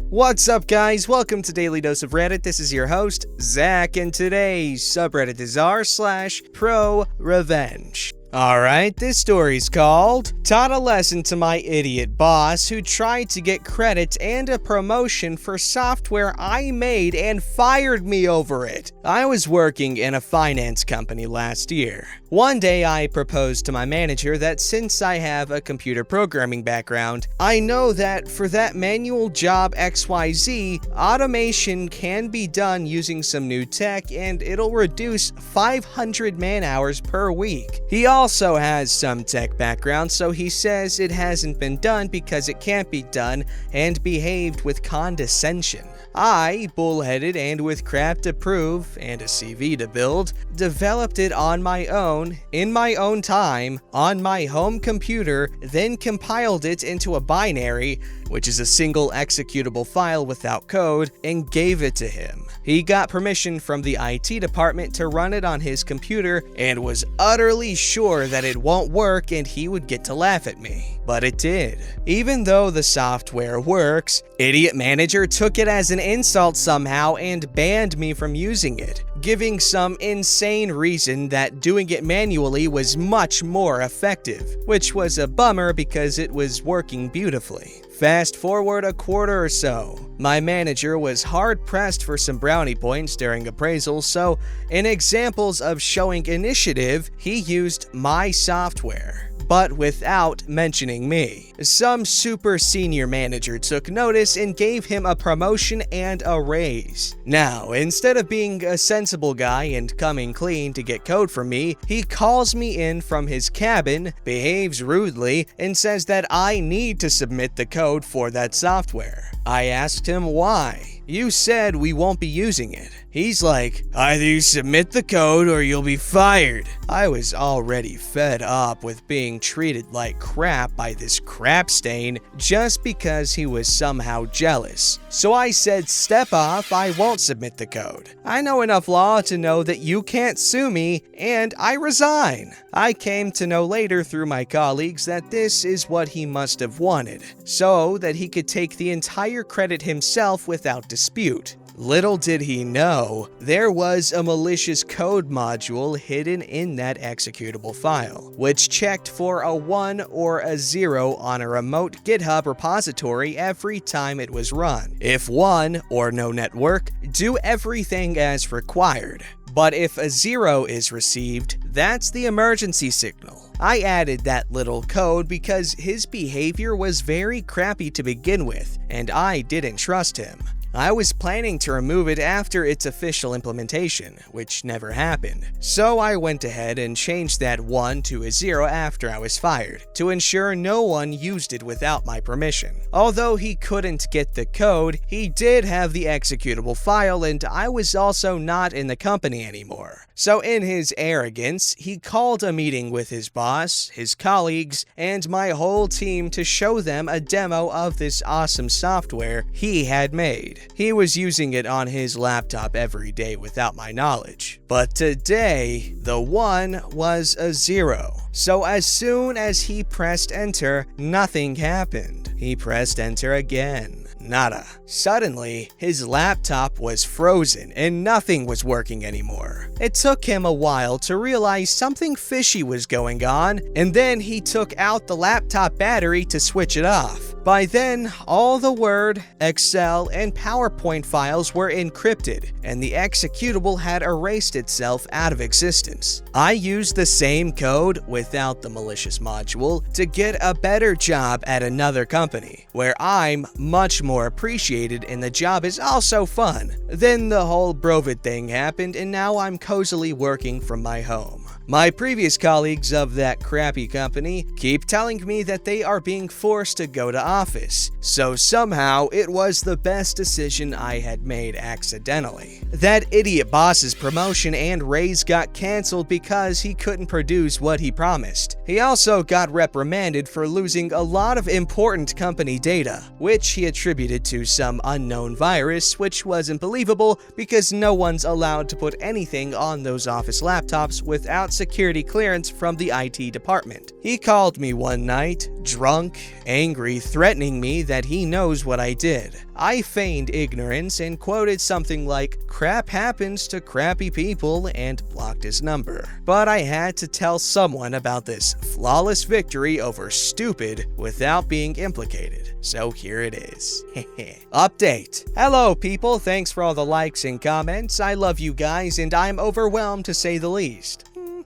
What's up, guys? Welcome to Daily Dose of Reddit. This is your host, Zach, and today's subreddit is r/ProRevenge. Alright, this story's called Taught a Lesson to My Idiot Boss Who Tried to Get Credit and a Promotion for Software I Made and Fired Me Over It. I was working in a finance company last year. One day I proposed to my manager that since I have a computer programming background, I know that for that manual job XYZ, automation can be done using some new tech and it'll reduce 500 man-hours per week. He also has some tech background, so he says it hasn't been done because it can't be done and behaved with condescension. I, bullheaded and with crap to prove and a CV to build, developed it on my own, in my own time, on my home computer, then compiled it into a binary, which is a single executable file without code, and gave it to him. He got permission from the IT department to run it on his computer and was utterly sure that it won't work and he would get to laugh at me. But it did. Even though the software works, Idiot Manager took it as an insult somehow and banned me from using it, giving some insane reason that doing it manually was much more effective, which was a bummer because it was working beautifully. Fast forward a quarter or so. My manager was hard-pressed for some brownie points during appraisals, so in examples of showing initiative, he used my software, but without mentioning me. Some super senior manager took notice and gave him a promotion and a raise. Now, instead of being a sensible guy and coming clean to get code from me, he calls me in from his cabin, behaves rudely, and says that I need to submit the code for that software. I asked him why. You said we won't be using it. He's like, either you submit the code or you'll be fired. I was already fed up with being treated like crap by this crap stain just because he was somehow jealous. So I said, step off, I won't submit the code. I know enough law to know that you can't sue me, and I resign. I came to know later through my colleagues that this is what he must have wanted, so that he could take the entire credit himself without dispute. Little did he know, there was a malicious code module hidden in that executable file, which checked for a 1 or a 0 on a remote GitHub repository every time it was run. If 1 or no network, do everything as required. But if a 0 is received, that's the emergency signal. I added that little code because his behavior was very crappy to begin with, and I didn't trust him. I was planning to remove it after its official implementation, which never happened. So I went ahead and changed that 1 to a 0 after I was fired, to ensure no one used it without my permission. Although he couldn't get the code, he did have the executable file, and I was also not in the company anymore. So in his arrogance, he called a meeting with his boss, his colleagues, and my whole team to show them a demo of this awesome software he had made. He was using it on his laptop every day without my knowledge. But today, the 1 was a 0. So as soon as he pressed enter, nothing happened. He pressed enter again. Nada. Suddenly, his laptop was frozen and nothing was working anymore. It took him a while to realize something fishy was going on, and then he took out the laptop battery to switch it off. By then, all the Word, Excel, and PowerPoint files were encrypted, and the executable had erased itself out of existence. I used the same code without the malicious module to get a better job at another company, where I'm much more appreciated and the job is also fun. Then the whole Brovid thing happened, and now I'm cozily working from my home. My previous colleagues of that crappy company keep telling me that they are being forced to go to office, so somehow it was the best decision I had made accidentally. That idiot boss's promotion and raise got cancelled because he couldn't produce what he promised. He also got reprimanded for losing a lot of important company data, which he attributed to some unknown virus, which wasn't believable because no one's allowed to put anything on those office laptops without security clearance from the IT department. He called me one night, drunk, angry, threatening me that he knows what I did. I feigned ignorance and quoted something like, "Crap happens to crappy people," and blocked his number. But I had to tell someone about this flawless victory over stupid without being implicated. So here it is. Update. Hello people, thanks for all the likes and comments. I love you guys and I'm overwhelmed to say the least.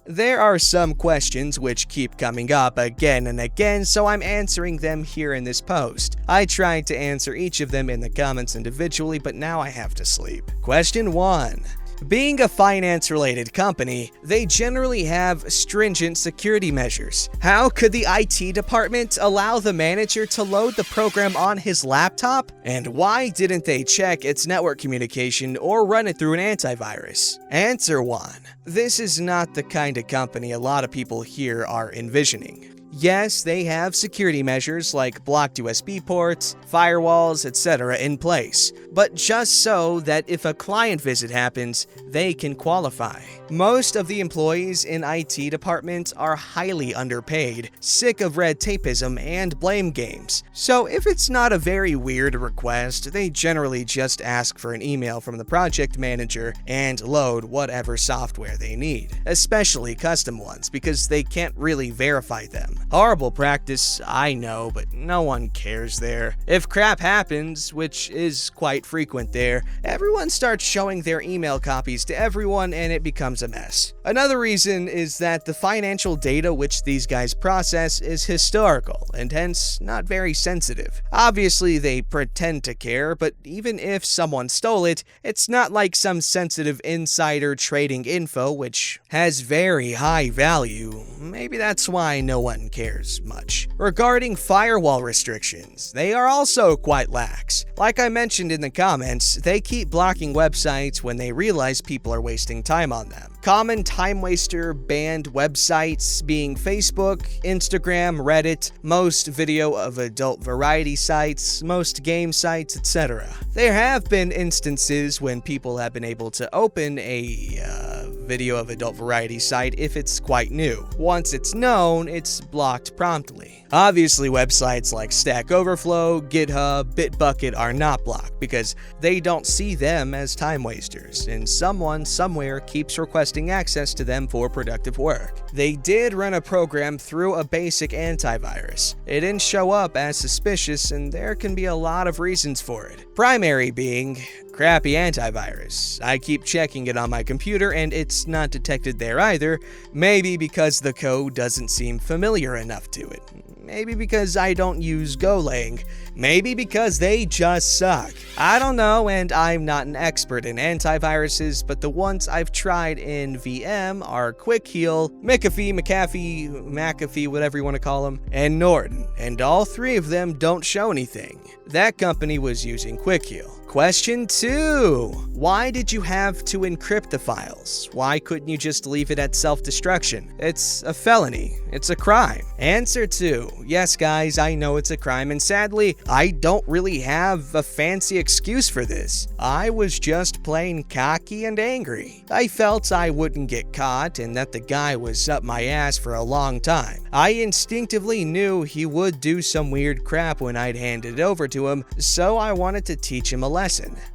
There are some questions which keep coming up again and again, so I'm answering them here in this post. I tried to answer each of them in the comments individually, but now I have to sleep. Question 1. Being a finance-related company, they generally have stringent security measures. How could the IT department allow the manager to load the program on his laptop? And why didn't they check its network communication or run it through an antivirus? Answer 1. This is not the kind of company a lot of people here are envisioning. Yes, they have security measures like blocked USB ports, firewalls, etc. in place, but just so that if a client visit happens, they can qualify. Most of the employees in IT departments are highly underpaid, sick of red tapeism and blame games. So if it's not a very weird request, they generally just ask for an email from the project manager and load whatever software they need, especially custom ones because they can't really verify them. Horrible practice, I know, but no one cares there. If crap happens, which is quite frequent there, everyone starts showing their email copies to everyone and it becomes a mess. Another reason is that the financial data which these guys process is historical and hence not very sensitive. Obviously they pretend to care, but even if someone stole it, it's not like some sensitive insider trading info which has very high value. Maybe that's why no one cares much. Regarding firewall restrictions, they are also quite lax. Like I mentioned in the comments, they keep blocking websites when they realize people are wasting time on them. Common time waster banned websites being Facebook, Instagram, Reddit, most video of adult variety sites, most game sites, etc. There have been instances when people have been able to open a video of adult variety site if it's quite new. Once it's known, it's blocked promptly. Obviously, websites like Stack Overflow, GitHub, Bitbucket are not blocked because they don't see them as time wasters, and someone somewhere keeps requesting access to them for productive work. They did run a program through a basic antivirus. It didn't show up as suspicious, and there can be a lot of reasons for it. Primary being crappy antivirus. I keep checking it on my computer and it's not detected there either, maybe because the code doesn't seem familiar enough to it. Maybe because I don't use Golang. Maybe because they just suck. I don't know, and I'm not an expert in antiviruses, but the ones I've tried in VM are Quick Heal, McAfee, whatever you want to call them, and Norton, and all three of them don't show anything. That company was using Quick Heal. Question 2. Why did you have to encrypt the files? Why couldn't you just leave it at self-destruction? It's a felony. It's a crime. Answer 2. Yes, guys, I know it's a crime, and sadly, I don't really have a fancy excuse for this. I was just plain cocky and angry. I felt I wouldn't get caught and that the guy was up my ass for a long time. I instinctively knew he would do some weird crap when I'd handed it over to him, so I wanted to teach him a lesson.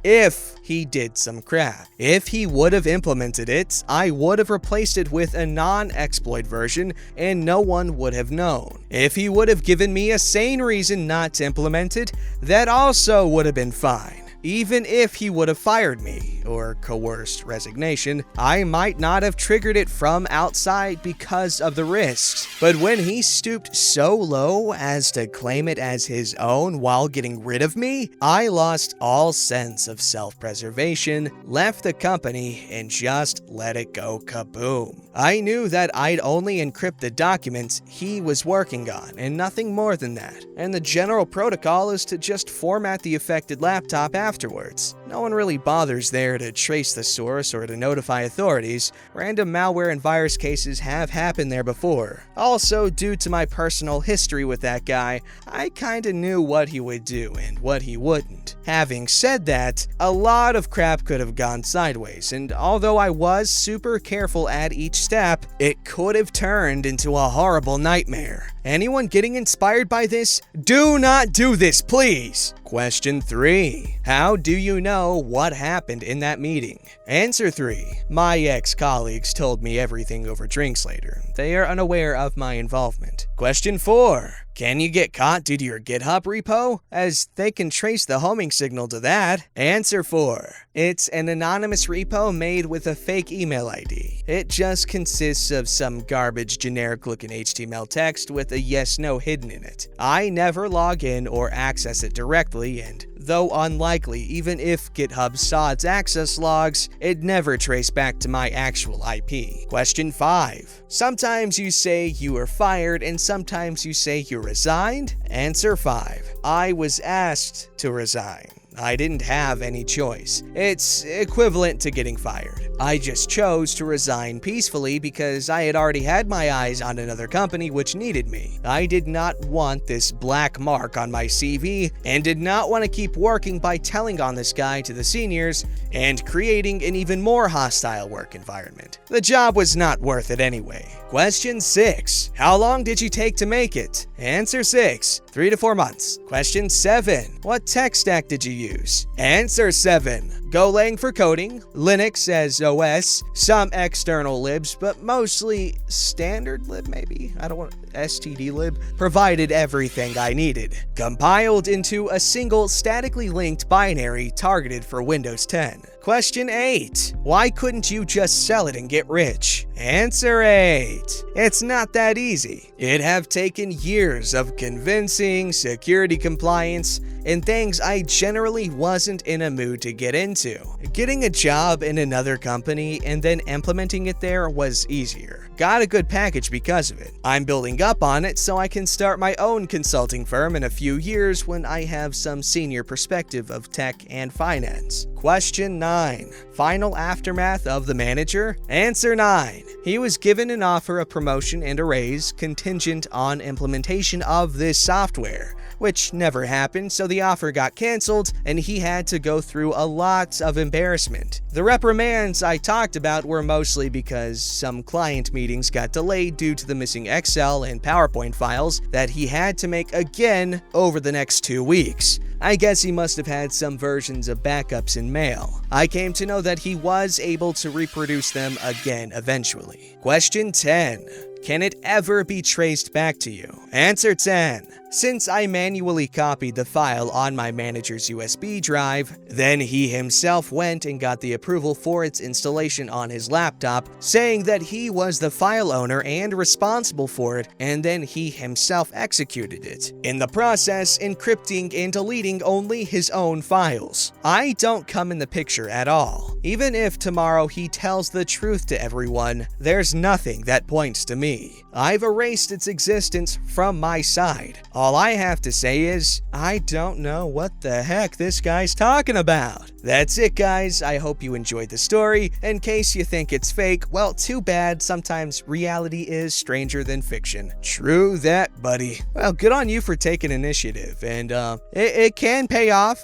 If he did some crap. If he would have implemented it, I would have replaced it with a non-exploit version and no one would have known. If he would have given me a sane reason not to implement it, that also would have been fine. Even if he would have fired me, or coerced resignation, I might not have triggered it from outside because of the risks. But when he stooped so low as to claim it as his own while getting rid of me, I lost all sense of self-preservation, left the company, and just let it go kaboom. I knew that I'd only encrypt the documents he was working on, and nothing more than that. And the general protocol is to just format the affected laptop afterwards. no one really bothers there to trace the source or to notify authorities. Random malware and virus cases have happened there before. Also, due to my personal history with that guy, I kinda knew what he would do and what he wouldn't. Having said that, a lot of crap could have gone sideways, and although I was super careful at each step, it could have turned into a horrible nightmare. Anyone getting inspired by this? Do not do this, please! Question 3. How do you know what happened in that meeting? Answer 3. My ex-colleagues told me everything over drinks later. They are unaware of my involvement. Question 4. Can you get caught due to your GitHub repo? As they can trace the homing signal to that. Answer 4. It's an anonymous repo made with a fake email ID. It just consists of some garbage generic-looking HTML text with a yes/no hidden in it. I never log in or access it directly, and though unlikely, even if GitHub saw its access logs, it never traced back to my actual IP. Question 5. Sometimes you say you were fired and sometimes you say you resigned? Answer 5. I was asked to resign. I didn't have any choice. It's equivalent to getting fired. I just chose to resign peacefully because I had already had my eyes on another company which needed me. I did not want this black mark on my CV and did not want to keep working by telling on this guy to the seniors and creating an even more hostile work environment. The job was not worth it anyway. Question 6. How long did you take to make it? Answer 6. 3 to 4 months. Question 7. What tech stack did you use? Answer 7. Golang for coding, Linux as OS, some external libs, but mostly standard lib maybe? I don't want std lib. Provided everything I needed. Compiled into a single statically linked binary targeted for Windows 10. Question 8. Why couldn't you just sell it and get rich? Answer 8. It's not that easy. It'd have taken years of convincing, security compliance, and things I generally wasn't in a mood to get into. Getting a job in another company and then implementing it there was easier. Got a good package because of it. I'm building up on it so I can start my own consulting firm in a few years when I have some senior perspective of tech and finance. Question 9. Final aftermath of the manager? Answer 9. He was given an offer of promotion and a raise contingent on implementation of this software, which never happened, so the offer got canceled and he had to go through a lot of embarrassment. The reprimands I talked about were mostly because some client meetings got delayed due to the missing Excel and PowerPoint files that he had to make again over the next 2 weeks. I guess he must have had some versions of backups in mail. I came to know that he was able to reproduce them again eventually. Question 10. Can it ever be traced back to you? Answer 10. Since I manually copied the file on my manager's USB drive, then he himself went and got the approval for its installation on his laptop, saying that he was the file owner and responsible for it, and then he himself executed it, in the process encrypting and deleting only his own files. I don't come in the picture at all. Even if tomorrow he tells the truth to everyone, there's nothing that points to me. I've erased its existence from my side. All I have to say is, I don't know what the heck this guy's talking about. That's it, guys. I hope you enjoyed the story. In case you think it's fake, well, too bad. Sometimes reality is stranger than fiction. True that, buddy. Well, good on you for taking initiative, and it can pay off.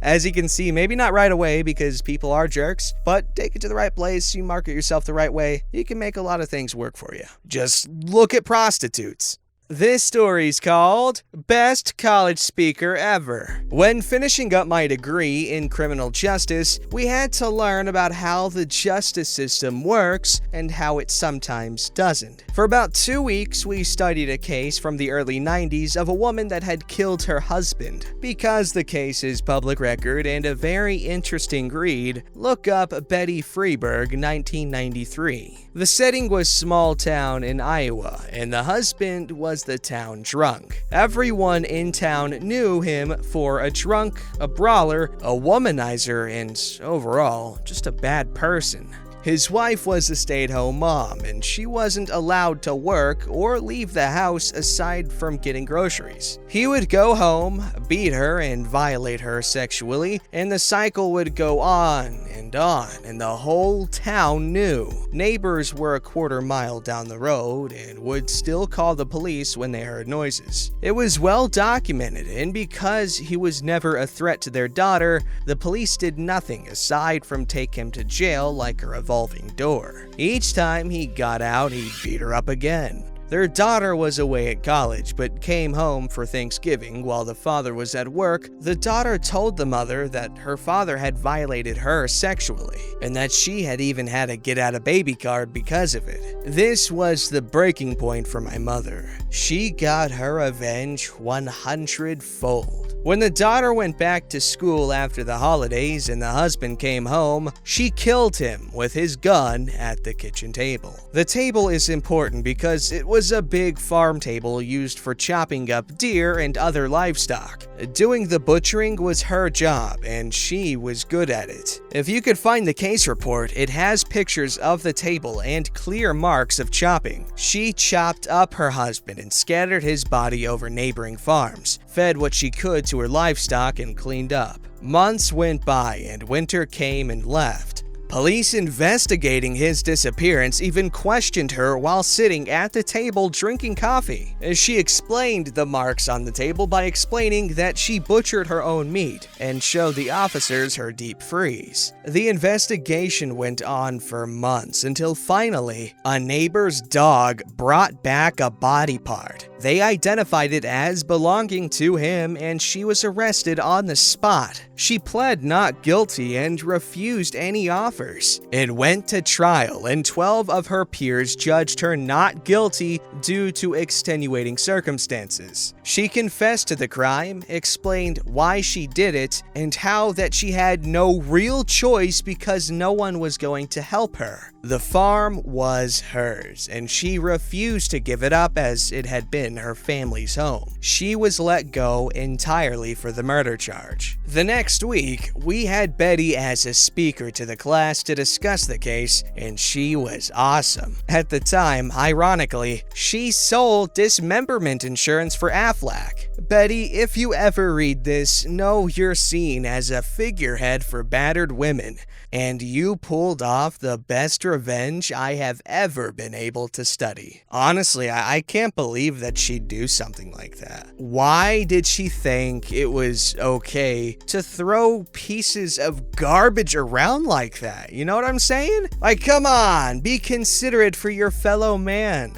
As you can see, maybe not right away because people are jerks, but take it to the right place, you market yourself the right way, you can make a lot of things work for you. Just look at prostitutes. This story's called Best College Speaker Ever. When finishing up my degree in criminal justice, we had to learn about how the justice system works and how it sometimes doesn't. For about 2 weeks, we studied a case from the early 90s of a woman that had killed her husband. Because the case is public record and a very interesting read, look up Betty Freeberg, 1993. The setting was small town in Iowa, and the husband was the town drunk. Everyone in town knew him for a drunk, a brawler, a womanizer, and overall, just a bad person. His wife was a stay-at-home mom, and she wasn't allowed to work or leave the house aside from getting groceries. He would go home, beat her, and violate her sexually, and the cycle would go on, and the whole town knew. Neighbors were a quarter-mile down the road and would still call the police when they heard noises. It was well documented, and because he was never a threat to their daughter, the police did nothing aside from take him to jail like a revolving door. Each time he got out, he'd beat her up again. Their daughter was away at college, but came home for Thanksgiving while the father was at work. The daughter told the mother that her father had violated her sexually, and that she had even had a get-out-of-baby card because of it. This was the breaking point for my mother. She got her revenge 100-fold. When the daughter went back to school after the holidays and the husband came home, she killed him with his gun at the kitchen table. The table is important because it was a big farm table used for chopping up deer and other livestock. Doing the butchering was her job, and she was good at it. If you could find the case report, it has pictures of the table and clear marks of chopping. She chopped up her husband and scattered his body over neighboring farms, fed what she could to her livestock, and cleaned up. Months went by and winter came and left. Police investigating his disappearance even questioned her while sitting at the table drinking coffee. She explained the marks on the table by explaining that she butchered her own meat and showed the officers her deep freeze. The investigation went on for months until finally, a neighbor's dog brought back a body part. They identified it as belonging to him, and she was arrested on the spot. She pled not guilty and refused any offers. It went to trial, and 12 of her peers judged her not guilty due to extenuating circumstances. She confessed to the crime, explained why she did it, and how that she had no real choice because no one was going to help her. The farm was hers, and she refused to give it up as it had been her family's home. She was let go entirely for the murder charge. The next week, we had Betty as a speaker to the class to discuss the case, and she was awesome. At the time, ironically, she sold dismemberment insurance for Aflac. Betty, if you ever read this, know you're seen as a figurehead for battered women, and you pulled off the best revenge I have ever been able to study. Honestly, I can't believe that she'd do something like that. Why did she think it was okay to throw pieces of garbage around like that? You know what I'm saying? Like, come on, be considerate for your fellow man.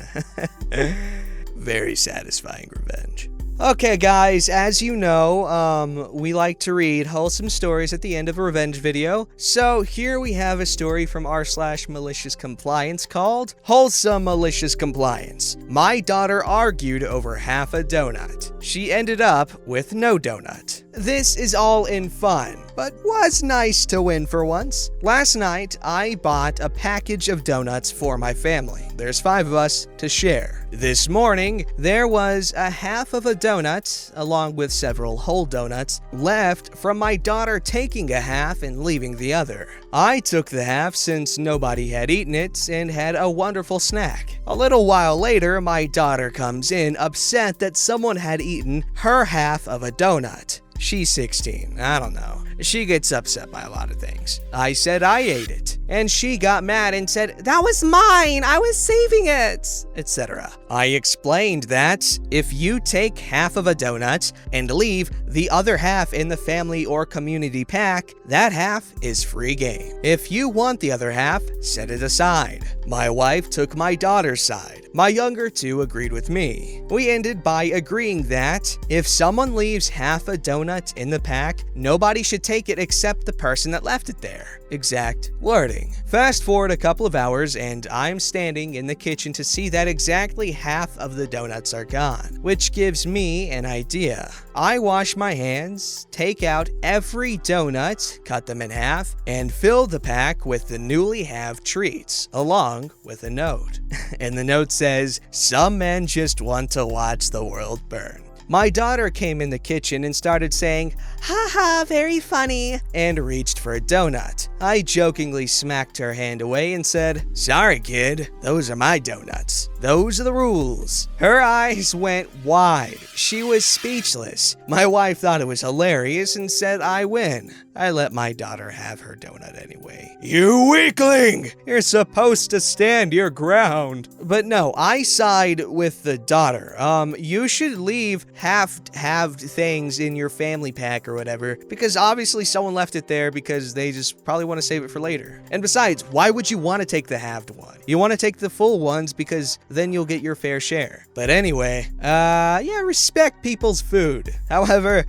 Very satisfying revenge. Okay guys, as you know, we like to read wholesome stories at the end of a revenge video, so here we have a story from r/malicious compliance called Wholesome Malicious Compliance. My daughter argued over half a donut. She ended up with no donut. This is all in fun, but was nice to win for once. Last night, I bought a package of donuts for my family. There's 5 of us to share. This morning, there was a half of a donut, along with several whole donuts, left from my daughter taking a half and leaving the other. I took the half since nobody had eaten it and had a wonderful snack. A little while later, my daughter comes in upset that someone had eaten her half of a donut. She's 16, I don't know. She gets upset by a lot of things. I said I ate it, and she got mad and said, "That was mine, I was saving it," etc. I explained that if you take half of a donut and leave the other half in the family or community pack, that half is free game. If you want the other half, set it aside. My wife took my daughter's side. My younger 2 agreed with me. We ended by agreeing that if someone leaves half a donut in the pack, nobody should take it except the person that left it there. Exact wording. Fast forward a couple of hours and I'm standing in the kitchen to see that exactly half of the donuts are gone, which gives me an idea. I wash my hands, take out every donut, cut them in half, and fill the pack with the newly halved treats, along with a note. And the note says, "Some men just want to watch the world burn." My daughter came in the kitchen and started saying, "Haha, very funny," and reached for a donut. I jokingly smacked her hand away and said, "Sorry, kid, those are my donuts. Those are the rules." Her eyes went wide. She was speechless. My wife thought it was hilarious and said I win. I let my daughter have her donut anyway. "You weakling! You're supposed to stand your ground." But no, I side with the daughter. You should leave halved things in your family pack or whatever, because obviously someone left it there because they just probably want to save it for later. And besides, why would you want to take the halved one? You want to take the full ones because then you'll get your fair share. But anyway, yeah, respect people's food. However,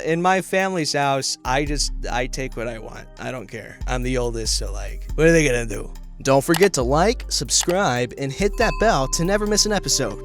in my family's house, I take what I want. I don't care. I'm the oldest, so like, what are they gonna do? Don't forget to like, subscribe, and hit that bell to never miss an episode.